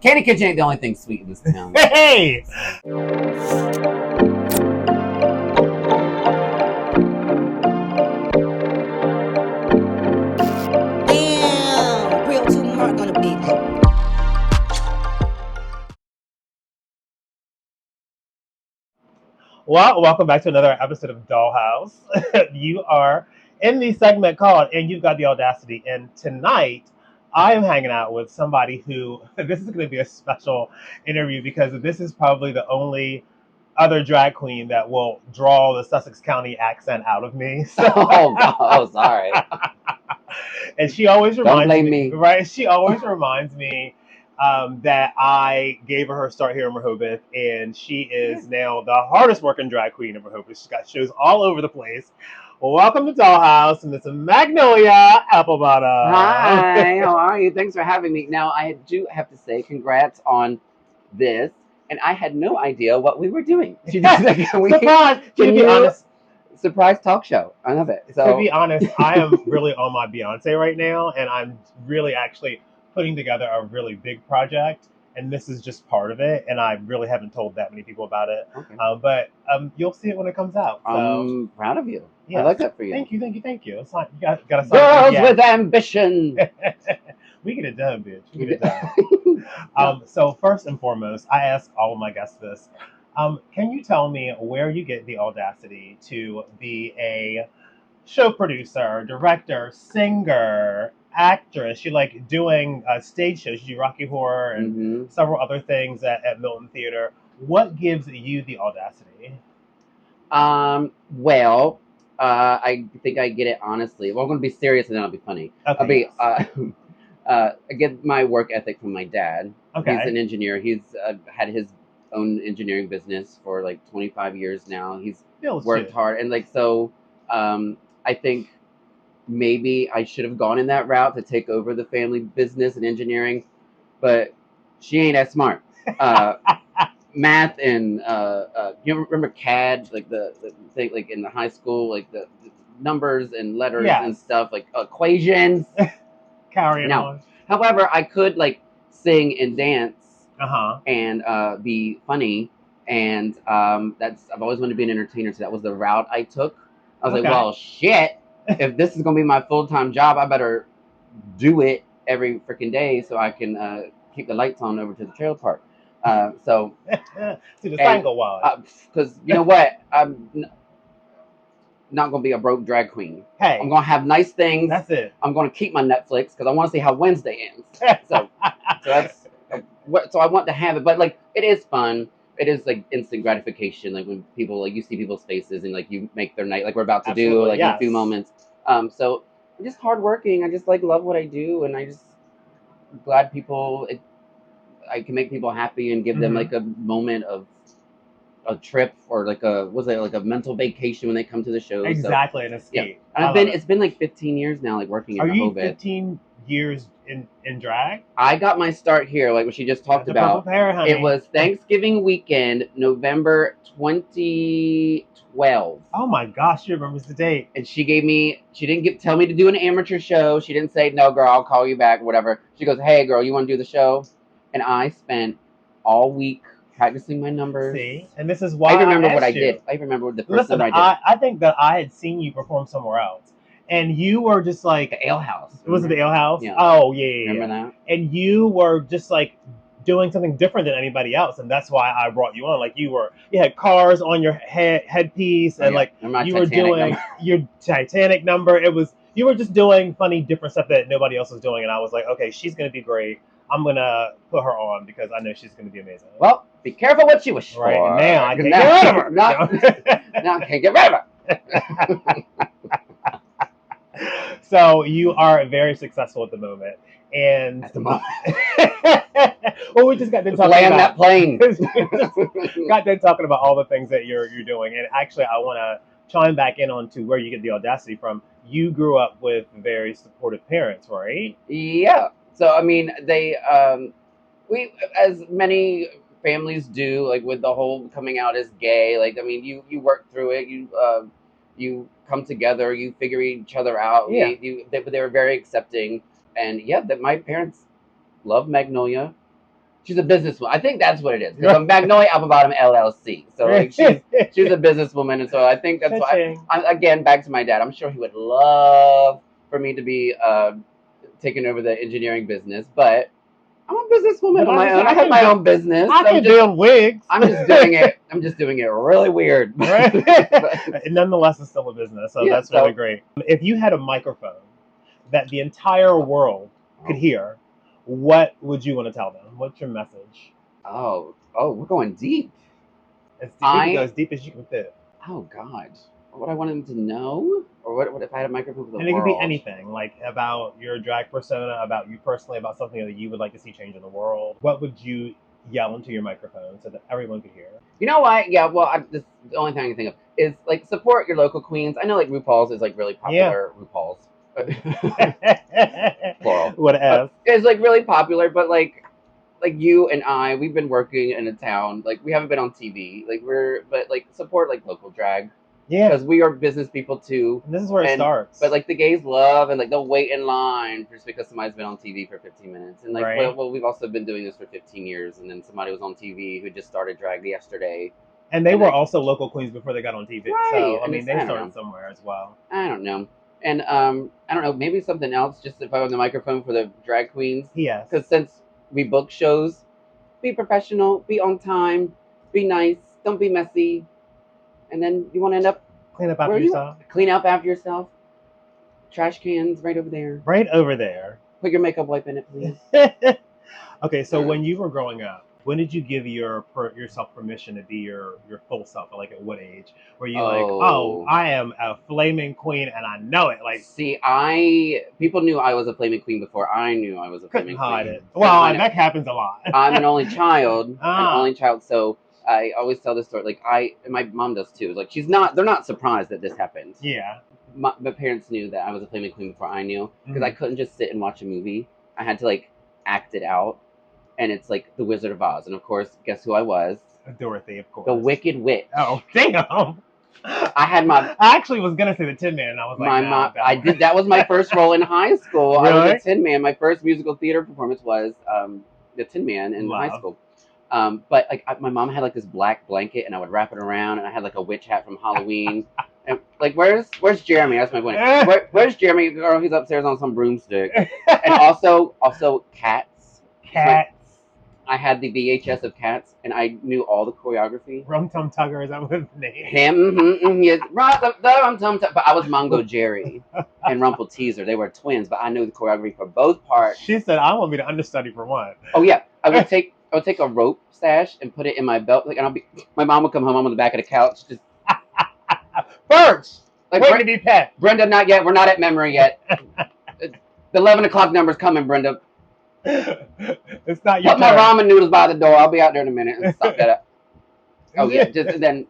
Candy Kitchen ain't the only thing sweet in this town. Hey! Damn, real too mark on the beat. Well, welcome back to another episode of Dollhouse. You are in the segment called And You've Got the Audacity. And tonight, I am hanging out with somebody who, this is going to be a special interview because this is probably the only other drag queen that will draw the Sussex County accent out of me. So, Oh, sorry. and she always Don't reminds blame me. right? She always reminds me that I gave her start here in Rehoboth, and she is now the hardest working drag queen in Rehoboth. She's got shows all over the place. Well, welcome to Dollhouse, Miss Magnolia Applebottom. Hi, how are you? Thanks for having me. Now, I do have to say congrats on this, and I had no idea what we were doing. Surprise! To be honest, Surprise talk show. I love it. to be honest, I am really on my Beyonce right now, and I'm really actually putting together a really big project, and this is just part of it. And I really haven't told that many people about it, Okay. but you'll see it when it comes out. So, I'm proud of you. yeah. I like that for you. Thank you. It's like you got to Girls with ambition. We get it done, bitch. We get it done. So first and foremost, I ask all of my guests this. Can you tell me where you get the audacity to be a show producer, director, singer, actress? You like doing stage shows. You do Rocky Horror and several other things at Milton Theater. What gives you the audacity? Well, I think I get it honestly. Well, I'm going to be serious and then I'll be funny. Okay. I get my work ethic from my dad. Okay. He's an engineer. He's had his own engineering business for like 25 years now. He's worked hard. And like, so I think maybe I should have gone in that route to take over the family business and engineering, but she ain't that smart. Math and you remember CAD, like the thing, like in the high school, like the numbers and letters and stuff, like equations. Carrying on. However, I could like sing and dance and be funny, and I've always wanted to be an entertainer, so that was the route I took. I was like, well, shit, if this is gonna be my full-time job, I better do it every freaking day so I can keep the lights on over to the trailer park. So to the single wall. Because you know what, I'm not gonna be a broke drag queen. Hey, I'm gonna have nice things. That's it. I'm gonna keep my Netflix because I want to see how Wednesday ends. So that's so I want to have it, but like it is fun. It is like instant gratification, like when people like you see people's faces and like you make their night, like we're about to do, like in a few moments. So I'm just hardworking. I just like love what I do, and I just glad people. I can make people happy and give them like a moment of a trip or like a mental vacation when they come to the show. Exactly, so, an escape. Yeah. And it's been like 15 years now, like working in Rehoboth. Are you 15 years in drag? I got my start here, like what she just talked about. Hair, honey. It was Thanksgiving weekend, November 2012. Oh my gosh, she remembers the date. And she didn't tell me to do an amateur show. She didn't say, no, girl, I'll call you back, whatever. She goes, hey, girl, you want to do the show? And I spent all week practicing my numbers. See, and this is why I remember what I did. I remember the first number I did. I think that I had seen you perform somewhere else, and you were just like the Ale House. Was it the Ale House? Yeah. Oh yeah. Remember that? And you were just like doing something different than anybody else, and that's why I brought you on. Like you had cars on your headpiece, and like you were doing your Titanic number. You were just doing funny, different stuff that nobody else was doing, and I was like, okay, she's gonna do great. I'm gonna put her on because I know she's gonna be amazing. Well, be careful what you wish for. Right now, I can't get rid of her. Now I can't get rid of her. So you are very successful at the moment, and at the moment. Well, we just got done talking land that plane. Got done talking about all the things that you're doing, and actually, I want to chime back in on to where you get the audacity from. You grew up with very supportive parents, right? Yeah. So I mean, we as many families do, like with the whole coming out as gay. Like I mean, you work through it. You come together. You figure each other out. Yeah. They were very accepting, and yeah, that my parents love Magnolia. She's a businesswoman. I think that's what it is. Because I'm Magnolia Applebottom LLC. So like she's a businesswoman, and so I think that's why. Again, back to my dad. I'm sure he would love for me to be taking over the engineering business, but I'm a businesswoman on my own. I have my own business. I can do wigs. I'm just doing it. I'm just doing it really weird. Right? Nonetheless, it's still a business, so that's really great. If you had a microphone that the entire world could hear, what would you want to tell them? What's your message? Oh, we're going deep. As deep, you can go as deep as you can fit. Oh God, what I want them to know, or what if I had a microphone for the world? And it could be anything, like about your drag persona, about you personally, about something that you would like to see change in the world. What would you yell into your microphone so that everyone could hear? You know what? Yeah, well, the only thing I can think of is like support your local queens. I know like RuPaul's is like really popular. Yeah. RuPaul's. Plural. What else? It's like really popular, but like you and I, we've been working in a town. Like we haven't been on TV. But support like local drag. Yeah. Because we are business people too. And this is where it starts. But like the gays love and like they'll wait in line just because somebody's been on TV for 15 minutes. And like well, we've also been doing this for 15 years, and then somebody was on TV who just started drag yesterday. And they were also local queens before they got on TV. Right. So I mean they started somewhere as well. I don't know. And I don't know, maybe something else, just if I was on the microphone for the drag queens. Yeah. Because since we book shows, be professional, be on time, be nice, don't be messy. And then you want to end up... Clean up after yourself. Clean up after yourself. Trash cans right over there. Right over there. Put your makeup wipe in it, please. Okay, so when you were growing up, when did you give yourself permission to be your full self? Like at what age? Were you like, oh, I am a flaming queen and I know it? Like, see, people knew I was a flaming queen before I knew I was a flaming queen. Couldn't hide it. Well, that happens a lot. I'm an only child. So I always tell this story. Like my mom does too. Like they're not surprised that this happened. Yeah. My parents knew that I was a flaming queen before I knew, because I couldn't just sit and watch a movie. I had to like act it out. And it's like The Wizard of Oz. And of course, guess who I was? Dorothy, of course. The Wicked Witch. Oh, damn. I actually was going to say the Tin Man. And I was like, that was my first role in high school. Really? I was a Tin Man. My first musical theater performance was the Tin Man in high school. But like my mom had like this black blanket, and I would wrap it around, and I had like a witch hat from Halloween. And like, where's Jeremy? That's my point. Where's Jeremy? Girl, he's upstairs on some broomstick. And also Cats. Cats. I had the VHS of Cats, and I knew all the choreography. Rum Tum Tugger, is that what his name? Him, yes. Rum Tum Tugger. But I was Mongo Jerry and Rumple Teaser. They were twins, but I knew the choreography for both parts. She said, "I want me to understudy for one." Oh yeah, I would take a rope stash and put it in my belt, like, and my mom would come home. I'm on the back of the couch, just birds. Like, wait to be pet. Brenda, not yet. We're not at memory yet. The 11 o'clock number's coming, Brenda. It's not your Put my ramen noodles by the door. I'll be out there in a minute. Stop that up. Oh yeah, and then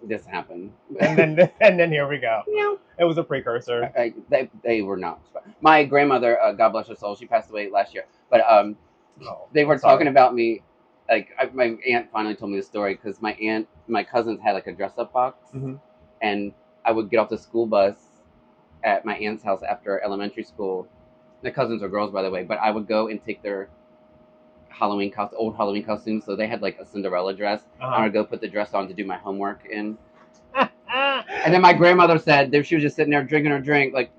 this happened. And then here we go. Yeah. It was a precursor. They were not. My grandmother, God bless her soul, she passed away last year. But they were talking about me. Like my aunt finally told me the story, because my cousins had like a dress up box, and I would get off the school bus at my aunt's house after elementary school. The cousins are girls, by the way, but I would go and take their old Halloween costumes. So they had like a Cinderella dress. I would go put the dress on to do my homework in. And then my grandmother said she was just sitting there drinking her drink, like,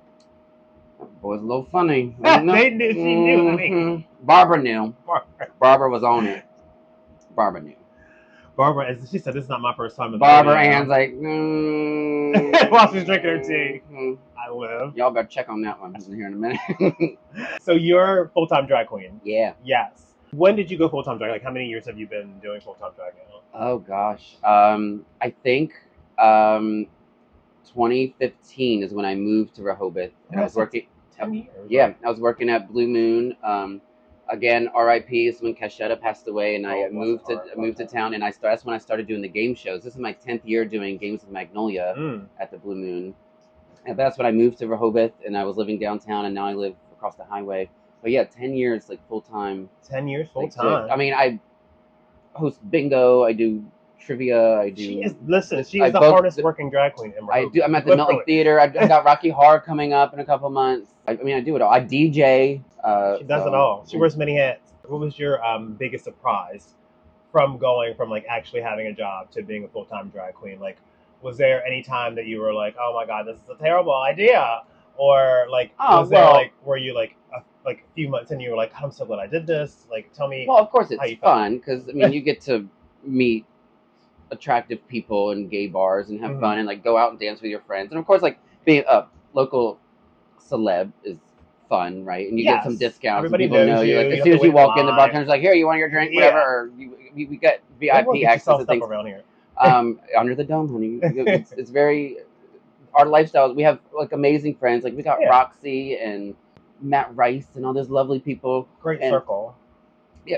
that boy's a little funny. She knew. I mean. Barbara knew. Barbara was on it. Barbara knew. Barbara, as she said, this is not my first time. Barbara Ann's like, while she's drinking her tea. I live. Y'all better check on that one here in a minute. So you're full-time drag queen? Yeah. Yes. When did you go full-time drag? Like, how many years have you been doing full-time drag now? Oh, gosh. I think 2015 is when I moved to Rehoboth. And I was working... 10 years. Yeah, I was working at Blue Moon. Again, R.I.P. is when Cashetta passed away, and I moved to town, and that's when I started doing the game shows. This is my 10th year doing Games with Magnolia at the Blue Moon. And that's when I moved to Rehoboth, and I was living downtown, and now I live across the highway. But yeah, 10 years, like, full-time. 10 years full-time. I mean, I host bingo, I do trivia, I do... She is the hardest working drag queen in Rehoboth. I'm at the Milton Theater. I've got Rocky Horror coming up in a couple months. I mean, I do it all. I DJ. She does it So- all. She wears many hats. What was your biggest surprise from going from like actually having a job to being a full-time drag queen? Like, was there any time that you were like, "Oh my God, this is a terrible idea," or like, was there like, were you like a few months and you were like, "I'm so glad I did this"? Like, tell me. Well, of course how you it's felt. fun because I mean you get to meet attractive people in gay bars and have Mhm. fun and like go out and dance with your friends, and of course like being a local celeb is fun, right? And you get some Yes. discounts. Everybody and people knows know you. you. Like You as have soon to as you wait in walk in, the line. bartender's like, "Here, you want your drink, whatever," Yeah. or we get Maybe we'll VIP get you access some to stuff things. around here. Under the dome, honey. It's very our lifestyles. We have like amazing friends. Like we got Yeah. Roxy and Matt Rice and all those lovely people. Great And- circle. Yeah,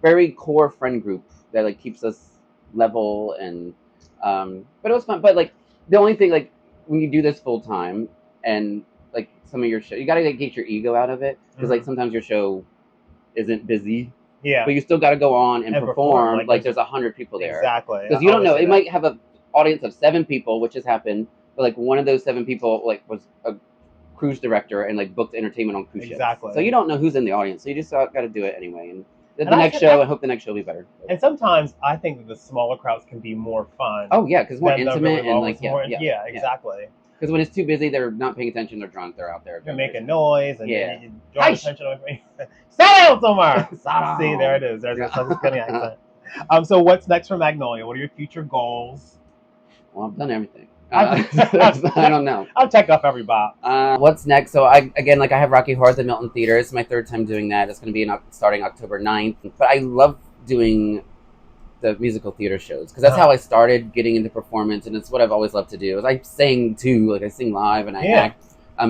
very core friend group that like keeps us level and but it was fun. But like the only thing like when you do this full time and like some of your show, you gotta like, get your ego out of it because like sometimes your show isn't busy, Yeah. but you still gotta go on and perform. like, Like there's 100 people there Exactly. because I you don't know. always say It might have an audience of 7 people, which has happened, but like one of those 7 people like was a cruise director and like booked entertainment on cruise ships. Exactly. So you don't know who's in the audience, so you just got to do it anyway. And the I next think- show, I hope the next show will be better. And sometimes I think that the smaller crowds can be more fun. Oh yeah, because more than the intimate really and long like ones. More- yeah. yeah, exactly. Because when it's too busy, they're not paying attention. They're drunk. They're out there. You're making noise and Yeah. then you draw Aish. attention away from Sit down somewhere. Sit down. See, there it is. There's Yeah. a Southern Philly accent. So what's next for Magnolia? What are your future goals? Well, I've done everything. I've- I don't know. I'll check off every box. What's next? So I have Rocky Horror at the Milton Theater. It's my 3rd time doing that. It's going to be starting October 9th. But I love doing the musical theater shows because that's how I started getting into performance, and it's what I've always loved to do. Is I sing too, like I sing live and I act.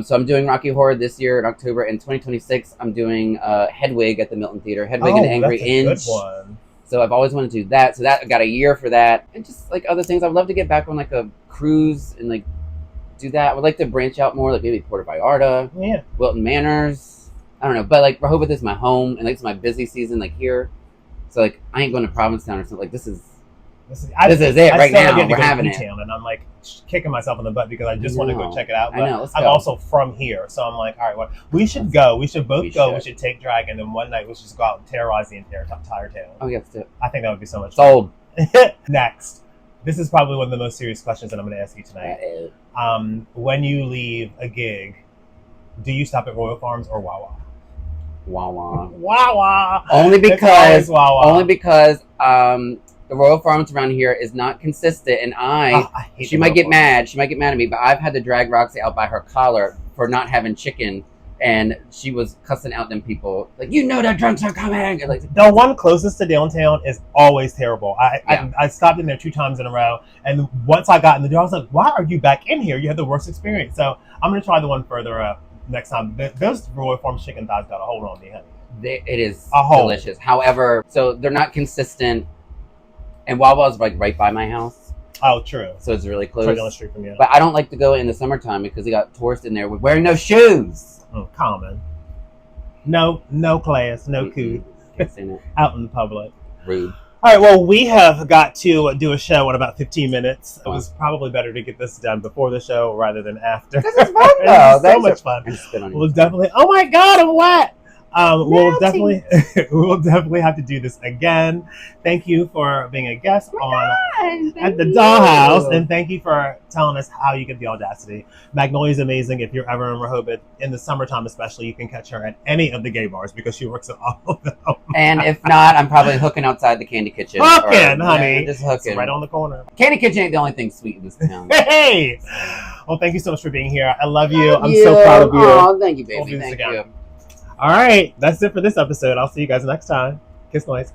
So I'm doing Rocky Horror this year in October. In 2026, I'm doing Hedwig at the Milton Theater. Hedwig and the Angry that's a Inch. good one. So I've always wanted to do that. So that I got a year for that, and just like other things. I'd love to get back on like a cruise and like do that. I would like to branch out more, like maybe Puerto Vallarta, Yeah. Wilton Manors. I don't know, but like Rehoboth is my home, and like it's my busy season, like here. So like I ain't going to Provincetown or something. Like this is it right now. We're having it. And I'm like kicking myself in the butt because I just want to go check it out. I But know, let's I'm go. also from here, so I'm like, all right, well, we should go. We should both We go. should. We should take drag, and then one night we should just go out and terrorize the entire town. Oh yeah, let's do it. I think that would be so much Sold. fun. Next, this is probably one of the most serious questions that I'm going to ask you tonight. When you leave a gig, do you stop at Royal Farms or Wawa? Wawa. Wawa. Only It's because always Wawa. the Royal Farms around here is not consistent, and I hate she the might Royal get Farms. mad. She might get mad at me, but I've had to drag Roxy out by her collar for not having chicken, and she was cussing out them people like, you know, the drunks are coming. And like, The one closest to downtown is always terrible. Yeah. I stopped in there 2 times in a row, and once I got in the door, I was like, "Why are you back in here? You had the worst experience." So I'm gonna try the one further up next time. Those Royal Farms chicken thighs got a hold on me, honey. it is A hole. delicious. However, so they're not consistent, and Wawa's like right by my house, Oh, true. so it's really It's right down the close. street from you. But I don't like to go in the summertime because they got tourists in there with wearing no shoes. Common. No class, no cool. Can't say that. Out in the public. Rude. All right, well, we have got to do a show in about 15 minutes. It was probably better to get this done before the show rather than after. This is fun though. It's so Thanks much for- fun. And spit on We'll you. definitely. Oh my God, I'm wet. We'll Melting. definitely have to do this again. Thank you for being a guest at the dollhouse, and thank you for telling us how you get the audacity. Magnolia is amazing. If you're ever in Rehoboth in the summertime, especially, you can catch her at any of the gay bars because she works at all of them. And if not, I'm probably hooking outside the Candy Kitchen. Hooking, Or- honey. yeah, just It's hooking. right on the corner. Candy Kitchen ain't the only thing sweet in this town. Hey! Well, thank you so much for being here. I love you. I'm You. so proud of you. Aw, thank you, We'll baby. do this Thank again. you. All right, that's it for this episode. I'll see you guys next time. Kiss noise.